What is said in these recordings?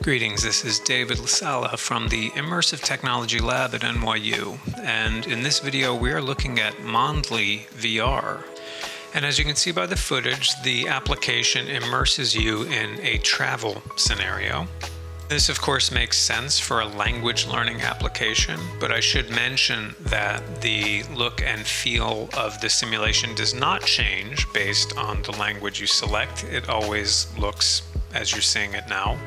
Greetings, this is David Lasala from the Immersive Technology Lab at NYU, and in this video we are looking at Mondly VR. And as you can see by the footage, the application immerses you in a travel scenario. This of course makes sense for a language learning application, but I should mention that the look and feel of the simulation does not change based on the language you select. It always looks as you're seeing it now.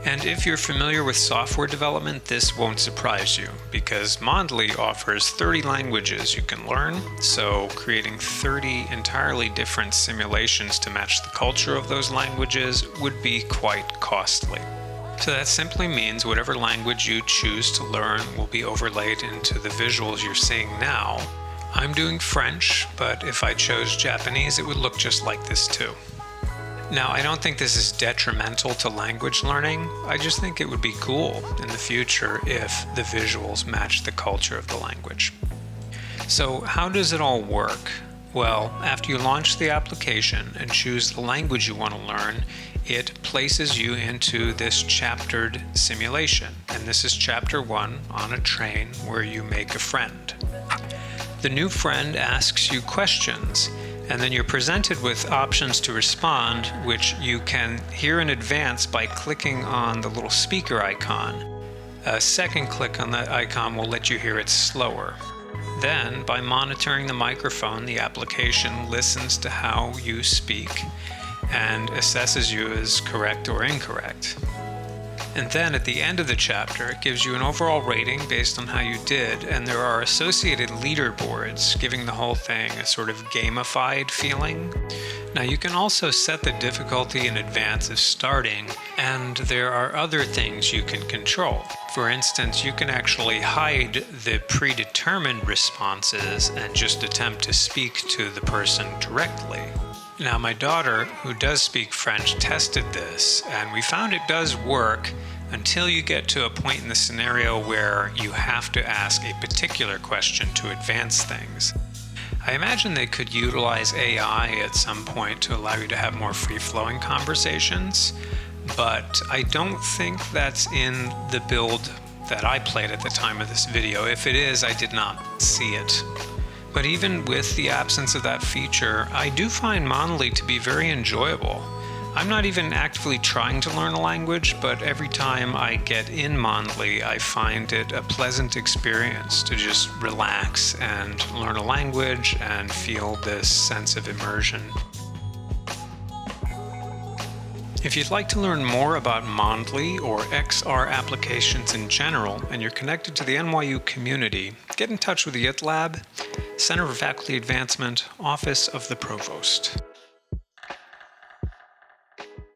And if you're familiar with software development, this won't surprise you, because Mondly offers 30 languages you can learn, so creating 30 entirely different simulations to match the culture of those languages would be quite costly. So that simply means whatever language you choose to learn will be overlaid into the visuals you're seeing now. I'm doing French, but if I chose Japanese, it would look just like this too. Now, I don't think this is detrimental to language learning. I just think it would be cool in the future if the visuals match the culture of the language. So how does it all work? Well, after you launch the application and choose the language you want to learn, it places you into this chaptered simulation. And this is chapter 1 on a train where you make a friend. The new friend asks you questions, and then you're presented with options to respond, which you can hear in advance by clicking on the little speaker icon. A second click on that icon will let you hear it slower. Then, by monitoring the microphone, the application listens to how you speak and assesses you as correct or incorrect. And then at the end of the chapter, it gives you an overall rating based on how you did, and there are associated leaderboards, giving the whole thing a sort of gamified feeling. Now, you can also set the difficulty in advance of starting, and there are other things you can control. For instance, you can actually hide the predetermined responses and just attempt to speak to the person directly. Now, my daughter, who does speak French, tested this, and we found it does work until you get to a point in the scenario where you have to ask a particular question to advance things. I imagine they could utilize AI at some point to allow you to have more free-flowing conversations, but I don't think that's in the build that I played at the time of this video. If it is, I did not see it. But even with the absence of that feature, I do find Mondly to be very enjoyable. I'm not even actively trying to learn a language, but every time I get in Mondly, I find it a pleasant experience to just relax and learn a language and feel this sense of immersion. If you'd like to learn more about Mondly or XR applications in general, and you're connected to the NYU community, get in touch with the iTLAB, Center for Faculty Advancement, Office of the Provost.